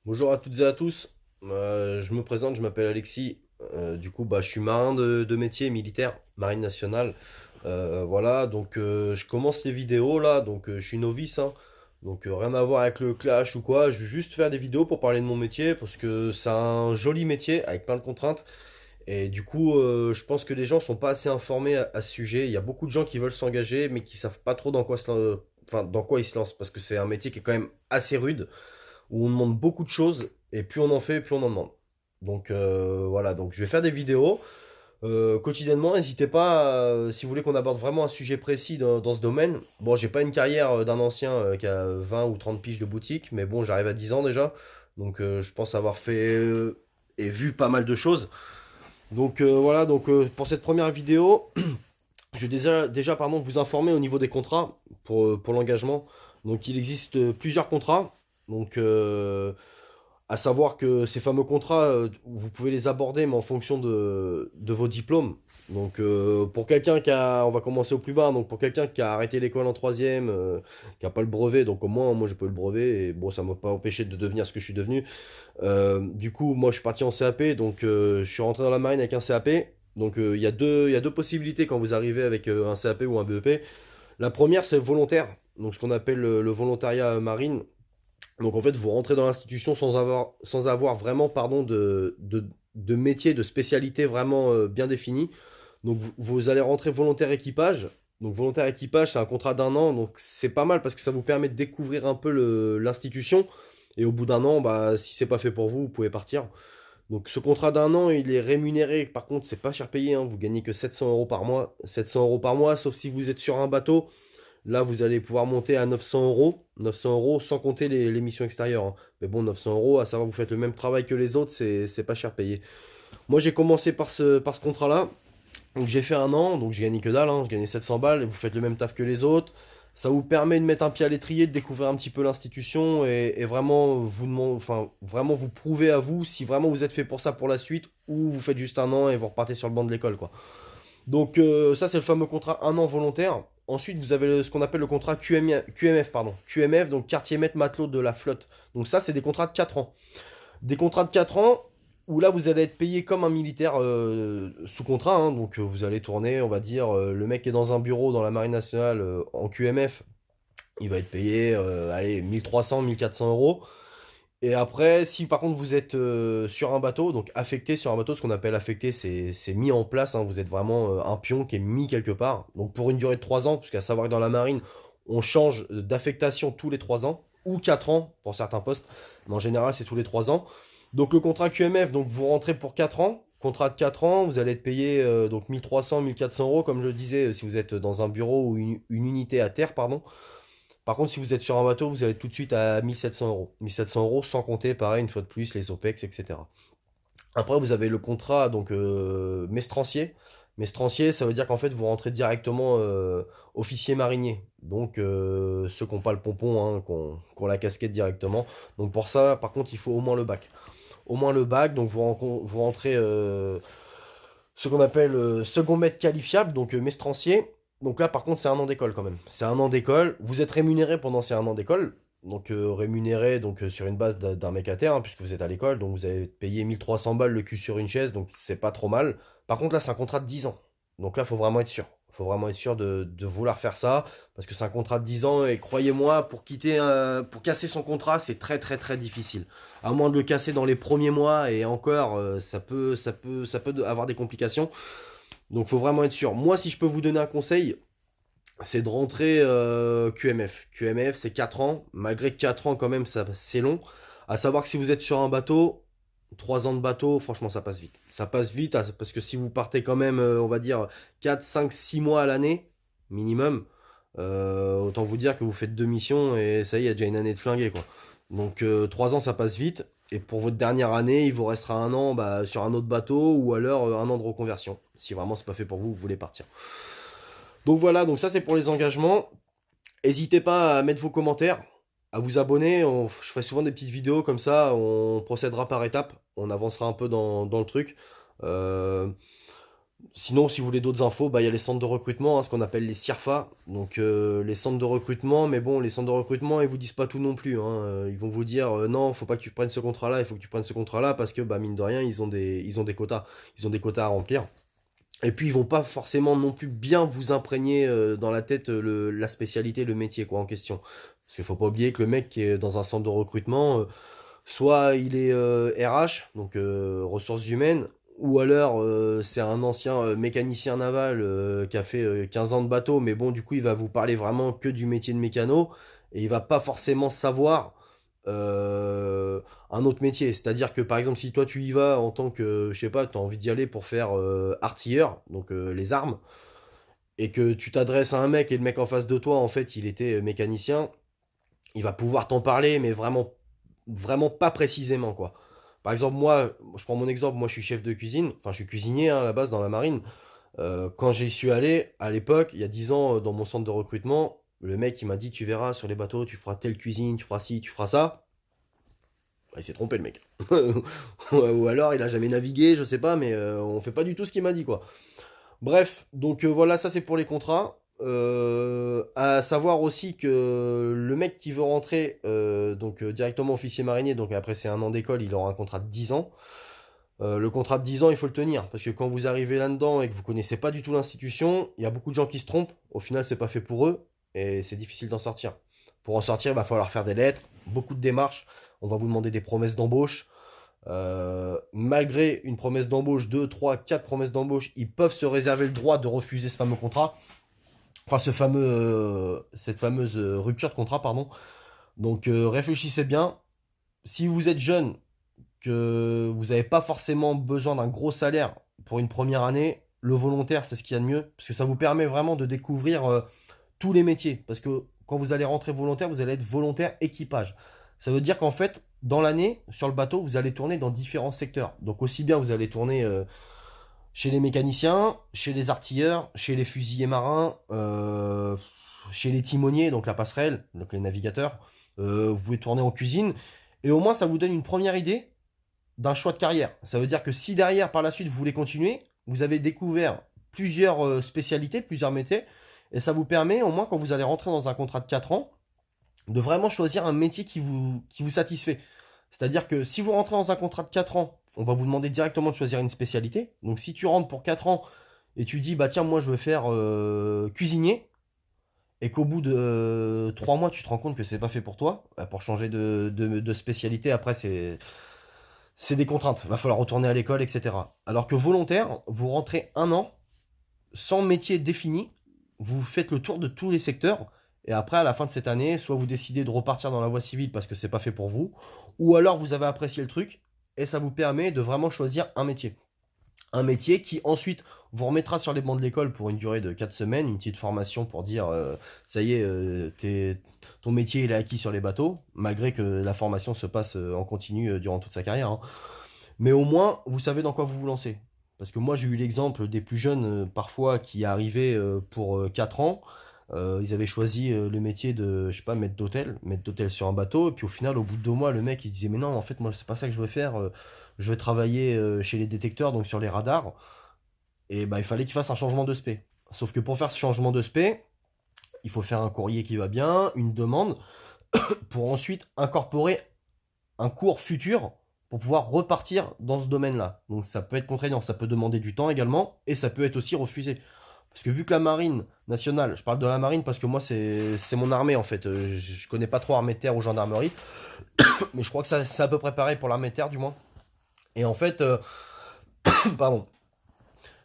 Bonjour à toutes et à tous. Je me présente, je m'appelle Alexis. Je suis marin de métier militaire, marine nationale. Voilà, je commence les vidéos là, je suis novice, hein. Rien à voir avec le clash ou quoi. Je vais juste faire des vidéos pour parler de mon métier parce que c'est un joli métier avec plein de contraintes. Je pense que les gens sont pas assez informés à ce sujet. Il y a beaucoup de gens qui veulent s'engager, mais qui savent pas trop dans quoi ils se lancent parce que c'est un métier qui est quand même assez rude où on demande beaucoup de choses et plus on en fait, plus on en demande. Voilà, donc je vais faire des vidéos quotidiennement. N'hésitez pas, si vous voulez qu'on aborde vraiment un sujet précis dans ce domaine. Bon, j'ai pas une carrière d'un ancien qui a 20 ou 30 piges de boutique, mais bon, j'arrive à 10 ans déjà. Je pense avoir fait et vu pas mal de choses. Pour cette première vidéo, je vais déjà pardon, vous informer au niveau des contrats pour l'engagement. Donc il existe plusieurs contrats. Donc à savoir que ces fameux contrats, vous pouvez les aborder, mais en fonction de vos diplômes. Pour quelqu'un on va commencer au plus bas, donc pour quelqu'un qui a arrêté l'école en troisième, qui n'a pas le brevet, donc au moins, moi j'ai pas eu le brevet, et bon, ça m'a pas empêché de devenir ce que je suis devenu. Moi je suis parti en CAP, je suis rentré dans la marine avec un CAP. Il y a deux possibilités quand vous arrivez avec un CAP ou un BEP. La première, c'est volontaire, donc ce qu'on appelle le volontariat marine. Donc en fait, vous rentrez dans l'institution sans avoir vraiment pardon, de métier, de spécialité vraiment bien définie. Vous allez rentrer volontaire équipage. Donc volontaire équipage, c'est un contrat d'un an, donc c'est pas mal parce que ça vous permet de découvrir un peu l'institution. Et au bout d'un an, bah, si c'est pas fait pour vous, vous pouvez partir. Donc ce contrat d'un an, il est rémunéré. Par contre, c'est pas cher payé, hein. Vous gagnez que 700 euros par mois. 700 euros par mois, sauf si vous êtes sur un bateau. Là, vous allez pouvoir monter à 900 euros. 900 euros sans compter les missions extérieures, hein. Mais bon, 900 euros, à savoir que vous faites le même travail que les autres, c'est pas cher payé. Moi, j'ai commencé par ce contrat-là. Donc j'ai fait un an, donc j'ai gagné que dalle, hein. Je gagnais 700 balles et vous faites le même taf que les autres. Ça vous permet de mettre un pied à l'étrier, de découvrir un petit peu l'institution et vraiment vraiment vous prouver à vous si vraiment vous êtes fait pour ça pour la suite ou vous faites juste un an et vous repartez sur le banc de l'école, quoi. Ça, c'est le fameux contrat un an volontaire. Ensuite, vous avez ce qu'on appelle le contrat QMF, pardon. QMF, donc quartier maître matelot de la flotte. Donc ça, c'est des contrats de 4 ans. Des contrats de 4 ans où là, vous allez être payé comme un militaire sous contrat, hein. Vous allez tourner, on va dire, le mec qui est dans un bureau dans la Marine nationale en QMF, il va être payé, allez, 1300, 1400 euros. Et après, si par contre vous êtes sur un bateau, donc affecté sur un bateau, ce qu'on appelle affecté, c'est mis en place, hein. Vous êtes vraiment un pion qui est mis quelque part. Donc pour une durée de 3 ans, puisqu'à savoir que dans la marine, on change d'affectation tous les 3 ans, ou 4 ans pour certains postes, mais en général c'est tous les 3 ans. Donc le contrat QMF, donc vous rentrez pour 4 ans, contrat de 4 ans, vous allez être payé donc 1300, 1400 euros, comme je le disais, si vous êtes dans un bureau ou une unité à terre, pardon. Par contre, si vous êtes sur un bateau, vous allez tout de suite à 1700 euros. 1700 euros sans compter, pareil, une fois de plus, les OPEX, etc. Après, vous avez le contrat mestrancier. Mestrancier, ça veut dire qu'en fait, vous rentrez directement officier marinier. Ceux qui n'ont pas le pompon, hein, qui ont la casquette directement. Donc pour ça, par contre, il faut au moins le bac. Au moins le bac, vous rentrez ce qu'on appelle second maître qualifiable, mestrancier. Donc là, par contre, c'est un an d'école quand même. C'est un an d'école. Vous êtes rémunéré pendant ces un an d'école. Rémunéré sur une base d'un mec à terre, hein, puisque vous êtes à l'école. Donc vous avez payé 1300 balles le cul sur une chaise. Donc c'est pas trop mal. Par contre, là, c'est un contrat de 10 ans. Donc là, il faut vraiment être sûr. Il faut vraiment être sûr de vouloir faire ça. Parce que c'est un contrat de 10 ans. Et croyez-moi, pour casser son contrat, c'est très très très difficile. À moins de le casser dans les premiers mois. Et encore, ça peut avoir des complications. Donc faut vraiment être sûr. Moi, si je peux vous donner un conseil, c'est de rentrer QMF. QMF, c'est 4 ans. Malgré que 4 ans, quand même, c'est long. À savoir que si vous êtes sur un bateau, 3 ans de bateau, franchement, ça passe vite. Ça passe vite parce que si vous partez quand même, on va dire, 4 5 6 mois à l'année, minimum, autant vous dire que vous faites deux missions et ça y est, il y a déjà une année de flingué, quoi. 3 ans, ça passe vite. Et pour votre dernière année, il vous restera un an bah, sur un autre bateau ou alors un an de reconversion. Si vraiment c'est pas fait pour vous, vous voulez partir. Donc voilà, donc ça c'est pour les engagements. N'hésitez pas à mettre vos commentaires, à vous abonner. Je ferai souvent des petites vidéos comme ça, on procédera par étapes, on avancera un peu dans le truc. Euh, Sinon, si vous voulez d'autres infos, bah, il y a les centres de recrutement, hein, ce qu'on appelle les CIRFA. Donc, les centres de recrutement, mais bon, les centres de recrutement, ils vous disent pas tout non plus, hein. Ils vont vous dire, non, faut pas que tu prennes ce contrat-là, il faut que tu prennes ce contrat-là, parce que, bah, mine de rien, ils ont des quotas. Ils ont des quotas à remplir. Et puis, ils vont pas forcément non plus bien vous imprégner dans la tête la spécialité, le métier, quoi, en question. Parce qu'il faut pas oublier que le mec qui est dans un centre de recrutement, soit il est RH, donc ressources humaines, ou alors c'est un ancien mécanicien naval qui a fait 15 ans de bateau, mais bon, du coup, il va vous parler vraiment que du métier de mécano, et il va pas forcément savoir un autre métier. C'est-à-dire que par exemple, si toi tu y vas en tant que, je sais pas, tu as envie d'y aller pour faire artilleur, donc les armes, et que tu t'adresses à un mec et le mec en face de toi, en fait, il était mécanicien, il va pouvoir t'en parler, mais vraiment pas précisément, quoi. Par exemple, moi, je prends mon exemple, moi je suis chef de cuisine, enfin je suis cuisinier hein, à la base dans la marine. Quand j'y suis allé, à l'époque, il y a 10 ans, dans mon centre de recrutement, le mec il m'a dit, tu verras sur les bateaux, tu feras telle cuisine, tu feras ci, tu feras ça. Bah, il s'est trompé le mec. Ou alors il a jamais navigué, je sais pas, mais on fait pas du tout ce qu'il m'a dit, quoi. Bref, donc voilà, ça c'est pour les contrats. À savoir aussi que le mec qui veut rentrer directement officier marinier, donc après c'est un an d'école, il aura un contrat de 10 ans. Le contrat de 10 ans, il faut le tenir, parce que quand vous arrivez là-dedans et que vous connaissez pas du tout l'institution, il y a beaucoup de gens qui se trompent. Au final, c'est pas fait pour eux et c'est difficile d'en sortir. Pour en sortir, il va falloir faire des lettres, beaucoup de démarches. On va vous demander des promesses d'embauche. Malgré une promesse d'embauche, 2, 3, 4 promesses d'embauche, ils peuvent se réserver le droit de refuser ce fameux contrat. Enfin, cette fameuse rupture de contrat, pardon. Donc, réfléchissez bien. Si vous êtes jeune, que vous n'avez pas forcément besoin d'un gros salaire pour une première année, le volontaire, c'est ce qu'il y a de mieux. Parce que ça vous permet vraiment de découvrir tous les métiers. Parce que quand vous allez rentrer volontaire, vous allez être volontaire équipage. Ça veut dire qu'en fait, dans l'année, sur le bateau, vous allez tourner dans différents secteurs. Donc aussi bien vous allez tourner chez les mécaniciens, chez les artilleurs, chez les fusiliers marins, chez les timoniers, donc la passerelle, donc les navigateurs. Vous pouvez tourner en cuisine. Et au moins, ça vous donne une première idée d'un choix de carrière. Ça veut dire que si derrière, par la suite, vous voulez continuer, vous avez découvert plusieurs spécialités, plusieurs métiers, et ça vous permet, au moins, quand vous allez rentrer dans un contrat de 4 ans, de vraiment choisir un métier qui vous satisfait. C'est-à-dire que si vous rentrez dans un contrat de 4 ans, on va vous demander directement de choisir une spécialité. Donc si tu rentres pour 4 ans et tu dis, bah tiens, moi je veux faire cuisinier, et qu'au bout de 3 mois, tu te rends compte que c'est pas fait pour toi, bah, pour changer de spécialité, après c'est des contraintes. Il va falloir retourner à l'école, etc. Alors que volontaire, vous rentrez un an sans métier défini, vous faites le tour de tous les secteurs, et après, à la fin de cette année, soit vous décidez de repartir dans la voie civile parce que c'est pas fait pour vous, ou alors vous avez apprécié le truc, et ça vous permet de vraiment choisir un métier. Un métier qui ensuite vous remettra sur les bancs de l'école pour une durée de 4 semaines, une petite formation pour dire ça y est, ton métier il est acquis sur les bateaux, malgré que la formation se passe en continu durant toute sa carrière, hein. Mais au moins, vous savez dans quoi vous vous lancez. Parce que moi, j'ai eu l'exemple des plus jeunes, parfois, qui arrivaient pour 4 ans. Ils avaient choisi le métier de, je sais pas, maître d'hôtel sur un bateau. Et puis au final, au bout de 2 mois, le mec, il se disait, mais non, en fait, moi, c'est pas ça que je veux faire. Je veux travailler chez les détecteurs, donc sur les radars. Et bah, il fallait qu'il fasse un changement de spé. Sauf que pour faire ce changement de spé, il faut faire un courrier qui va bien, une demande, pour ensuite incorporer un cours futur pour pouvoir repartir dans ce domaine-là. Donc ça peut être contraignant, ça peut demander du temps également, et ça peut être aussi refusé. Parce que vu que la marine nationale, je parle de la marine parce que moi c'est mon armée en fait, je connais pas trop armée de terre ou gendarmerie, mais je crois que c'est à peu près pareil pour l'armée de terre du moins. Et en fait, pardon,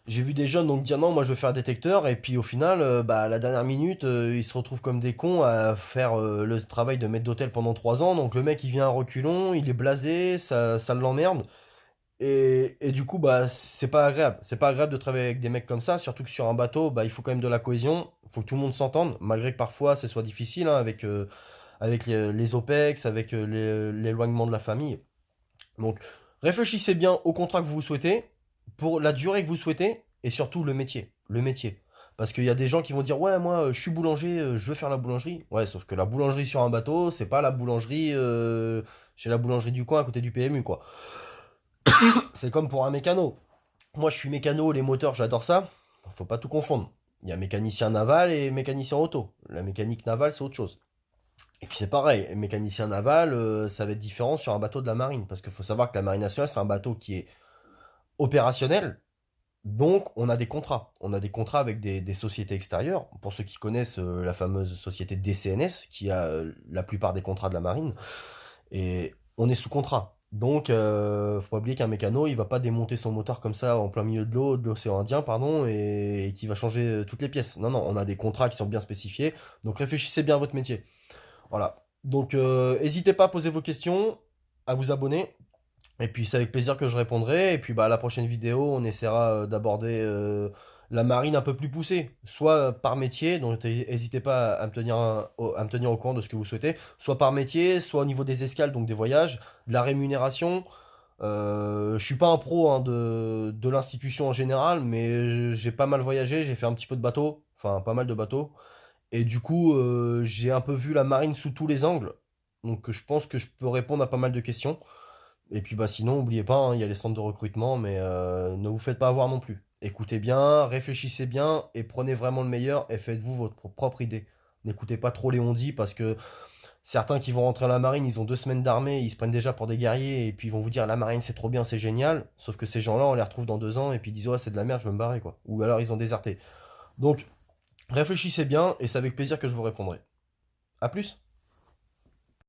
j'ai vu des jeunes donc dire non, moi je veux faire détecteur, et puis au final, bah, à la dernière minute, ils se retrouvent comme des cons à faire le travail de maître d'hôtel pendant 3 ans. Donc le mec il vient à reculons, il est blasé, ça l'emmerde. Et du coup, bah, c'est pas agréable. C'est pas agréable de travailler avec des mecs comme ça, surtout que sur un bateau, bah, il faut quand même de la cohésion, il faut que tout le monde s'entende, malgré que parfois ce soit difficile hein, avec les OPEX, avec l'éloignement de la famille. Donc, réfléchissez bien au contrat que vous souhaitez, pour la durée que vous souhaitez, et surtout le métier. Le métier. Parce qu'il y a des gens qui vont dire, ouais, moi, je suis boulanger, je veux faire la boulangerie. Ouais, sauf que la boulangerie sur un bateau, c'est pas la boulangerie chez la boulangerie du coin à côté du PMU, quoi. C'est comme pour un mécano. moi je suis mécano, les moteurs, j'adore ça. Faut pas tout confondre. Il y a mécanicien naval et mécanicien auto. La mécanique navale, c'est autre chose. Et puis c'est pareil, mécanicien naval, ça va être différent sur un bateau de la marine. Parce qu'il faut savoir que la marine nationale, c'est un bateau qui est opérationnel. Donc on a des contrats. On a des contrats avec des sociétés extérieures. Pour ceux qui connaissent la fameuse société DCNS, qui a la plupart des contrats de la marine. Et on est sous contrat. Donc, faut pas oublier qu'un mécano, il va pas démonter son moteur comme ça en plein milieu de l'eau, de l'océan Indien, pardon, et qui va changer toutes les pièces. Non, non, on a des contrats qui sont bien spécifiés. Donc, réfléchissez bien à votre métier. Voilà. Donc, n'hésitez pas à poser vos questions, à vous abonner. Et puis c'est avec plaisir que je répondrai. Et puis bah, à la prochaine vidéo, on essaiera d'aborder la marine un peu plus poussée. Soit par métier, donc n'hésitez pas à me tenir, à me tenir au courant de ce que vous souhaitez. Soit par métier, soit au niveau des escales, donc des voyages, de la rémunération. Je suis pas un pro hein, de l'institution en général, mais j'ai pas mal voyagé, j'ai fait un petit peu de bateau, enfin pas mal de bateaux. Et du coup, j'ai un peu vu la marine sous tous les angles. Donc je pense que je peux répondre à pas mal de questions. Et puis bah sinon, n'oubliez pas, hein, il y a les centres de recrutement, mais ne vous faites pas avoir non plus. Écoutez bien, réfléchissez bien et prenez vraiment le meilleur et faites-vous votre propre idée. N'écoutez pas trop les on-dit parce que certains qui vont rentrer à la marine, ils ont 2 semaines d'armée, ils se prennent déjà pour des guerriers et puis ils vont vous dire la marine c'est trop bien, c'est génial. Sauf que ces gens-là, on les retrouve dans 2 ans et puis ils disent ouais c'est de la merde, je veux me barrer quoi. Ou alors ils ont déserté. Donc réfléchissez bien et c'est avec plaisir que je vous répondrai. À plus!